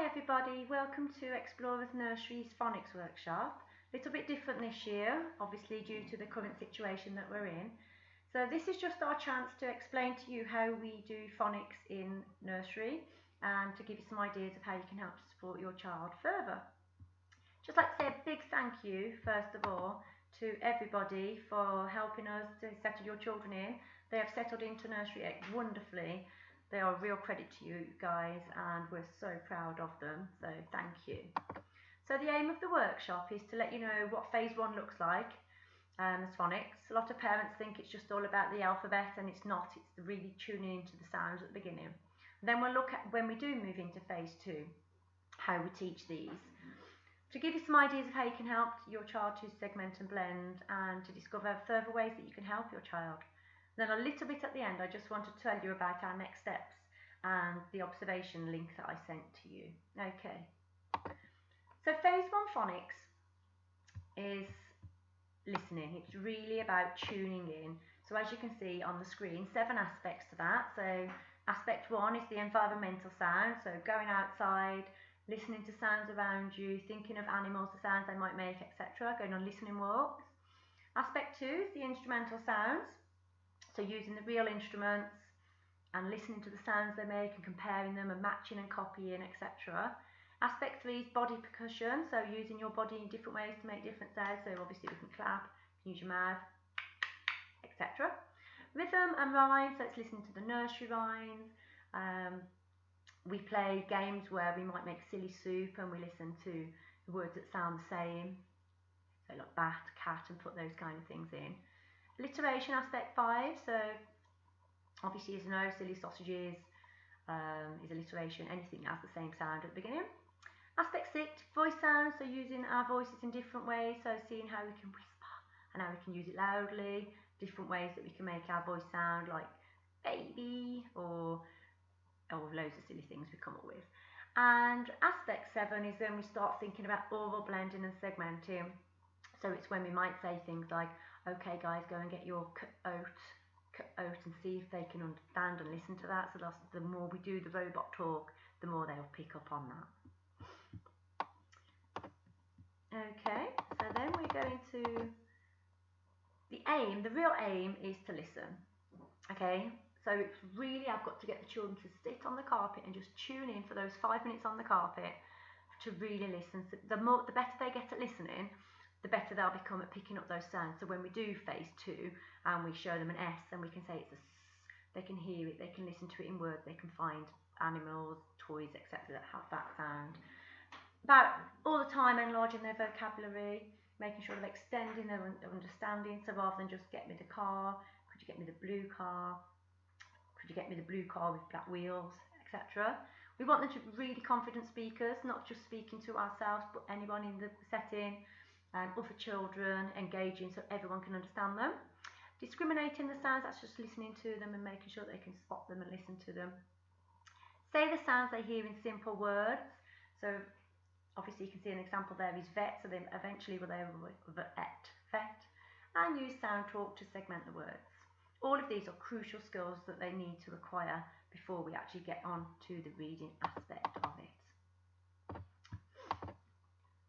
everybody, welcome to Explorers Nursery's Phonics workshop. A little bit different this year, obviously due to the current situation that we're in. So this is just our chance to explain to you how we do phonics in nursery and to give you some ideas of how you can help to support your child further. Just like to say a big thank you, first of all, to everybody for helping us to settle your children in. They have settled into nursery wonderfully. They are a real credit to you guys and we're so proud of them, so thank you. So the aim of the workshop is to let you know what phase 1 looks like as phonics. A lot of parents think it's just all about the alphabet and it's not, it's really tuning into the sounds at the beginning. Then we'll look at, when we do move into phase 2, how we teach these. To give you some ideas of how you can help your child to segment and blend and to discover further ways that you can help your child. Then a little bit at the end, I just want to tell you about our next steps and the observation link that I sent to you. Okay. So phase 1 phonics is listening. It's really about tuning in. So as you can see on the screen, 7 aspects to that. So aspect 1 is the environmental sound. So going outside, listening to sounds around you, thinking of animals, the sounds they might make, etc. Going on listening walks. Aspect 2 is the instrumental sounds. So using the real instruments and listening to the sounds they make and comparing them and matching and copying, etc. Aspect 3 is body percussion, so using your body in different ways to make different sounds. So obviously we can clap, use your mouth, etc. Rhythm and rhyme, so it's listening to the nursery rhymes. We play games where we might make silly soup and we listen to words that sound the same, so like bat, cat, and put those kind of things in. Alliteration, aspect 5, so obviously as you know, silly sausages is alliteration, anything that has the same sound at the beginning. Aspect 6, voice sounds, so using our voices in different ways, so seeing how we can whisper and how we can use it loudly, different ways that we can make our voice sound like baby or loads of silly things we come up with. And aspect 7 is when we start thinking about oral blending and segmenting. So it's when we might say things like, okay guys, go and get your oat and see if they can understand and listen to that. So that's, the more we do the robot talk, the more they'll pick up on that. Okay, so then we're going to, the real aim is to listen. Okay, so it's really, I've got to get the children to sit on the carpet and just tune in for those 5 minutes on the carpet to really listen. So the better they get at listening, the better they'll become at picking up those sounds. So when we do phase 2 and we show them an S and we can say it's a S, they can hear it, they can listen to it in words, they can find animals, toys, etc. that have that sound. About all the time enlarging their vocabulary, making sure they're extending their understanding. So rather than just get me the car, could you get me the blue car? Could you get me the blue car with black wheels, etc. We want them to be really confident speakers, not just speaking to ourselves, but anyone in the setting. Other children, engaging so everyone can understand them. Discriminating the sounds, that's just listening to them and making sure they can spot them and listen to them. Say the sounds they hear in simple words. So obviously you can see an example there is vet, so then eventually we'll vet. And use sound talk to segment the words. All of these are crucial skills that they need to acquire before we actually get on to the reading aspect of it.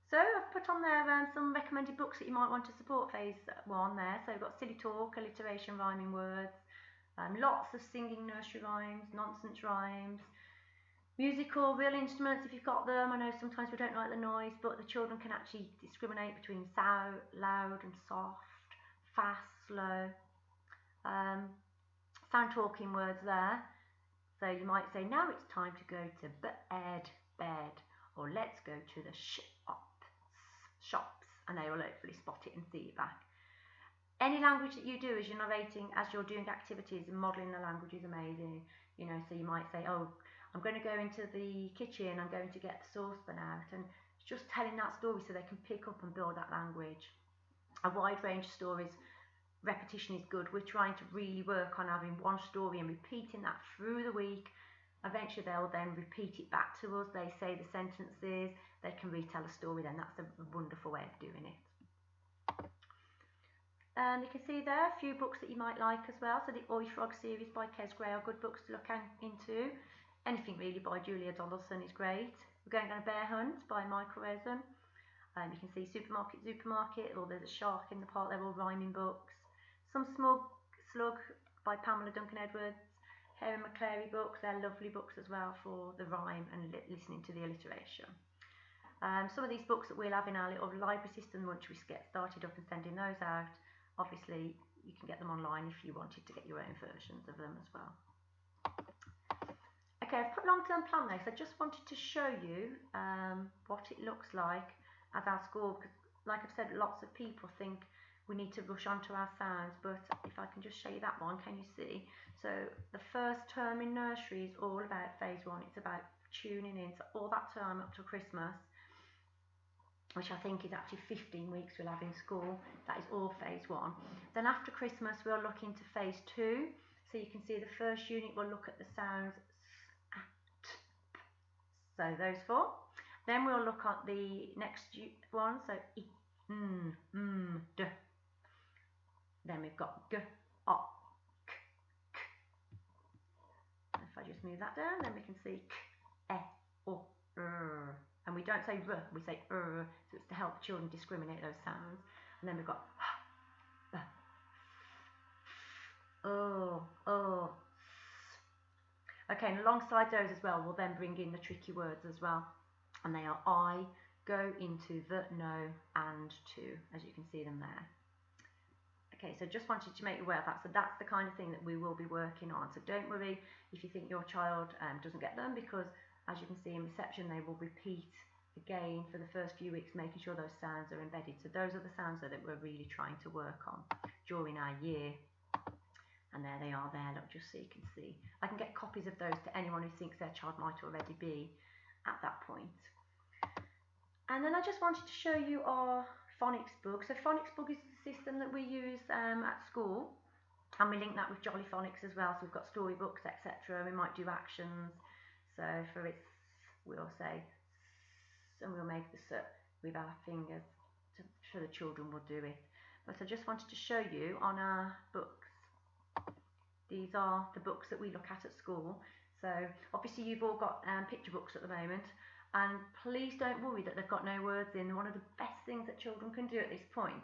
So I've put on there some recommended books that you might want to support phase 1 there. So we've got silly talk, alliteration, rhyming words, lots of singing nursery rhymes, nonsense rhymes, musical, real instruments if you've got them. I know sometimes we don't like the noise, but the children can actually discriminate between loud and soft, fast, slow. Sound talking words there. So you might say, now it's time to go to bed, or let's go to the shops, and they will hopefully spot it and see it back. Any language that you do as you're narrating, as you're doing activities and modelling the language is amazing. You know, so you might say, oh, I'm going to go into the kitchen, I'm going to get the saucepan out, and just telling that story so they can pick up and build that language. A wide range of stories, repetition is good. We're trying to really work on having one story and repeating that through the week. Eventually they'll then repeat it back to us, they say the sentences, they can retell a story, then that's a wonderful way of doing it. And you can see there a few books that you might like as well. So the Oi Frog series by Kes Gray are good books to look into. Anything really by Julia Donaldson is great. We're going on a bear hunt by Michael Rosen. You can see Supermarket, or there's a shark in the park. They're all rhyming books. Some Slug by Pamela Duncan Edwards. Helen McClary books. They're lovely books as well for the rhyme and listening to the alliteration. Some of these books that we'll have in our little library system once we get started up and sending those out. Obviously, you can get them online if you wanted to get your own versions of them as well. Okay, I've put long-term plan there, so I just wanted to show you what it looks like as our school, because like I've said, lots of people think we need to rush onto our sounds, but if I can just show you that one, can you see? So the first term in nursery is all about phase 1. It's about tuning in, so all that term up to Christmas, which I think is actually 15 weeks we'll have in school. That is all phase 1. Then after Christmas we'll look into phase 2. So you can see the first unit will look at the sounds s, at, so those 4. Then we'll look at the next one, so I, d. Then we've got g, o, k, k. If I just move that down, then we can see k, e, o, r. And we don't say r, we say so it's to help children discriminate those sounds. And then we've got h, b, o, s. Okay, and alongside those as well, we'll then bring in the tricky words as well. And they are I, go, into, the, no, and, to, as you can see them there. Okay, so just wanted to make you aware of that. So that's the kind of thing that we will be working on. So don't worry if you think your child doesn't get them, because as you can see in reception, they will repeat again for the first few weeks, making sure those sounds are embedded. So those are the sounds that we're really trying to work on during our year. And there they are there, look, just so you can see. I can get copies of those to anyone who thinks their child might already be at that point. And then I just wanted to show you our Phonics book. So Phonics book is the system that we use at school, and we link that with Jolly Phonics as well. So we've got storybooks, etc. We might do actions. So for it, we'll say s, and we'll make the s with our fingers, so the children will do it. But I just wanted to show you on our books. These are the books that we look at school. So obviously you've all got picture books at the moment, and please don't worry that they've got no words in. One of the best things that children can do at this point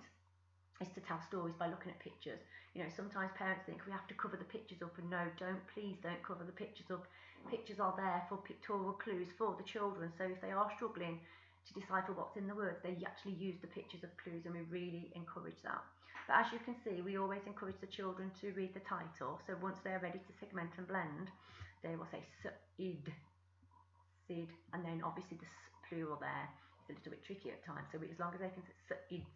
is to tell stories by looking at pictures. You know, sometimes parents think we have to cover the pictures up, and no, please don't cover the pictures up. Pictures are there for pictorial clues for the children, so if they are struggling to decipher what's in the words, they actually use the pictures of clues, and we really encourage that. But as you can see, we always encourage the children to read the title, so once they're ready to segment and blend, they will say s-id, sid, and then obviously the plural there is a little bit tricky at times, so as long as they can say s-ids,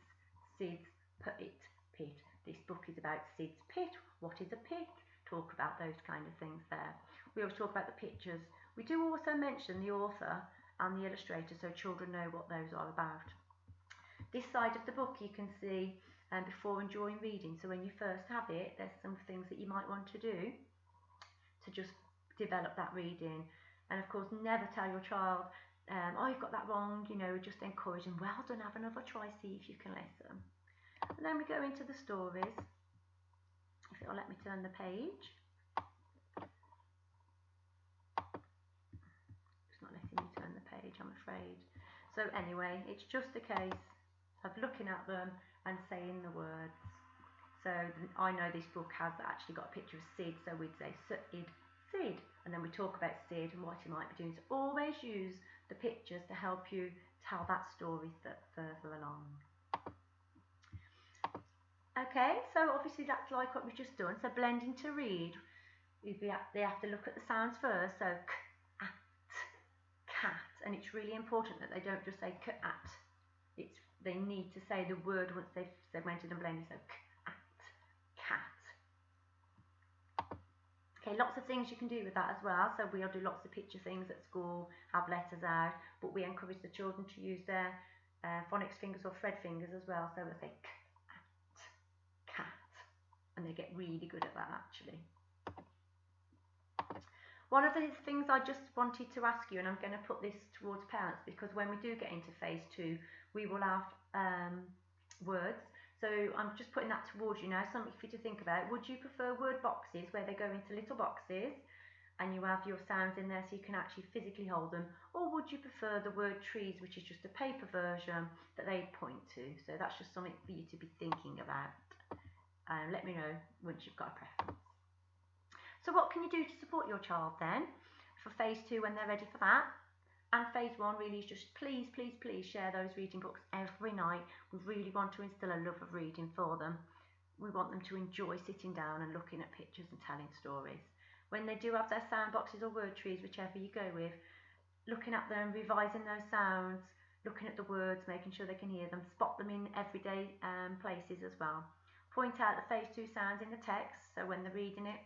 sids, pit, pit. This book is about Sid's pit. What is a pit? Talk about those kind of things there. We always talk about the pictures. We do also mention the author and the illustrator, so children know what those are about. This side of the book you can see before and during reading. So when you first have it, there's some things that you might want to do to just develop that reading. And of course, never tell your child, oh, you've got that wrong, you know, just encourage them, well done, have another try, see if you can listen. And then we go into the stories. If it'll let me turn the page. It's not letting me turn the page, I'm afraid. So anyway, it's just a case of looking at them and saying the words. So I know this book has actually got a picture of Sid, so we'd say Sid, Sid, and then we talk about Sid and what he might be doing. So always use the pictures to help you tell that story further along. Okay, so obviously that's like what we've just done. So blending to read, they have to look at the sounds first. So k, at, cat, and it's really important that they don't just say k, at. They need to say the word once they've segmented and blended. So k, at, cat. Okay, lots of things you can do with that as well. So we'll do lots of picture things at school, have letters out, but we encourage the children to use their phonics fingers or thread fingers as well. So we'll say k, and they get really good at that actually. One of the things I just wanted to ask you, and I'm going to put this towards parents, because when we do get into phase 2, we will have words. So I'm just putting that towards you now, something for you to think about. Would you prefer word boxes where they go into little boxes and you have your sounds in there so you can actually physically hold them, or would you prefer the word trees, which is just a paper version that they point to? So that's just something for you to be thinking about. Let me know once you've got a preference. So what can you do to support your child then for phase 2 when they're ready for that? And phase 1 really is just please, please, please share those reading books every night. We really want to instill a love of reading for them. We want them to enjoy sitting down and looking at pictures and telling stories. When they do have their sound boxes or word trees, whichever you go with, looking at them, revising those sounds, looking at the words, making sure they can hear them, spot them in everyday places as well. Point out the phase 2 sounds in the text, so when they're reading it,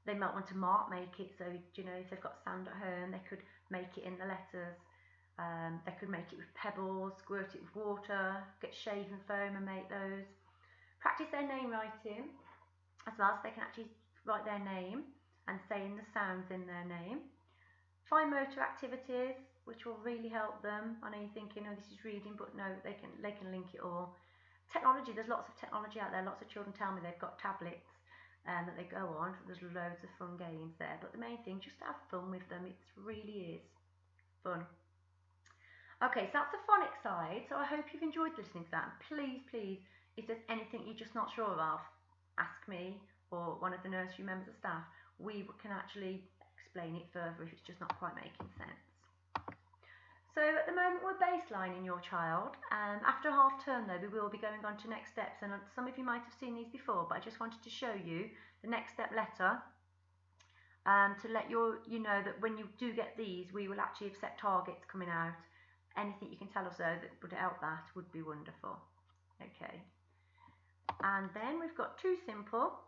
they might want to make it, so you know, if they've got sand at home, they could make it in the letters. They could make it with pebbles, squirt it with water, get shaving foam and make those. Practice their name writing as well, so they can actually write their name and saying the sounds in their name. Fine motor activities, which will really help them. I know you're thinking, oh, this is reading, but no, they can link it all. Technology, there's lots of technology out there. Lots of children tell me they've got tablets that they go on. There's loads of fun games there, but the main thing, just to have fun with them. It really is fun. Okay, so that's the phonics side. So I hope you've enjoyed listening to that. And please, please, if there's anything you're just not sure of, ask me or one of the nursery members of staff. We can actually explain it further if it's just not quite making sense. So at the moment we're baselining your child. After half term though, we will be going on to next steps, and some of you might have seen these before, but I just wanted to show you the next step letter to let you know that when you do get these, we will actually have set targets coming out. Anything you can tell us though that would help that would be wonderful. Okay, and then we've got Too Simple.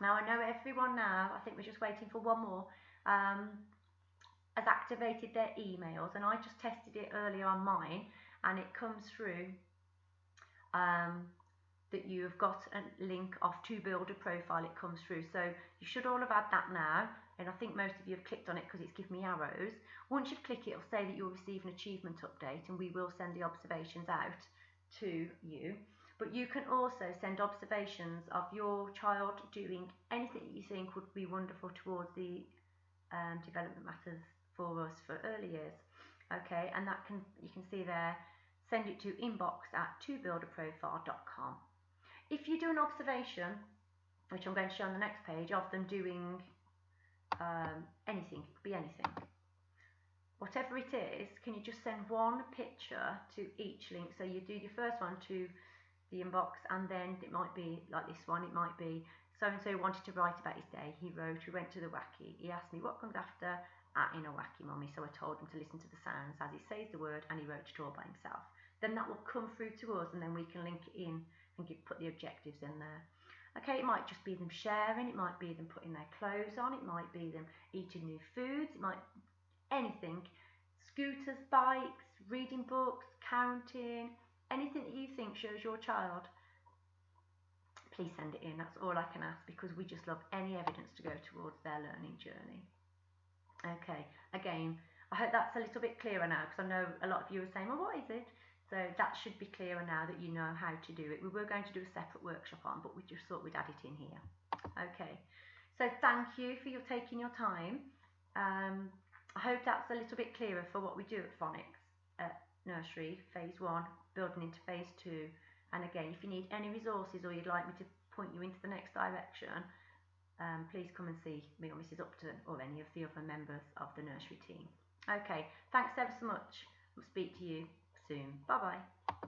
Now I know everyone now, I think we're just waiting for one more, has activated their emails, and I just tested it earlier on mine, and it comes through that you've got a link to build a profile. It comes through, so you should all have had that now, and I think most of you have clicked on it because it's given me arrows. Once you've clicked it, it'll say that you'll receive an achievement update, and we will send the observations out to you. But you can also send observations of your child doing anything that you think would be wonderful towards the development matters for us for early years. Okay, and that you can see there, send it to inbox@tobuildaprofile.com. If you do an observation, which I'm going to show on the next page, of them doing anything, it could be anything, whatever it is, can you just send one picture to each link? So you do your first one to the inbox, and then it might be like this one, it might be so-and-so wanted to write about his day. He wrote, we went to the wacky. He asked me what comes after in a wacky, mummy, so I told him to listen to the sounds as he says the word, and he wrote it all by himself. Then that will come through to us, and then we can link it in and put the objectives in there. Okay, it might just be them sharing, it might be them putting their clothes on, it might be them eating new foods, it might anything. Scooters, bikes, reading books, counting, anything that you think shows your child, please send it in. That's all I can ask, because we just love any evidence to go towards their learning journey. Okay, again, I hope that's a little bit clearer now, because I know a lot of you are saying, well, what is it? So that should be clearer now that you know how to do it. We were going to do a separate workshop on, but we just thought we'd add it in here. Okay, so thank you for taking your time. I hope that's a little bit clearer for what we do at Phonics at nursery, phase 1, building into phase 2. And again, if you need any resources or you'd like me to point you into the next direction, please come and see me or Mrs. Upton or any of the other members of the nursery team. Okay, thanks ever so much. We'll speak to you soon. Bye bye.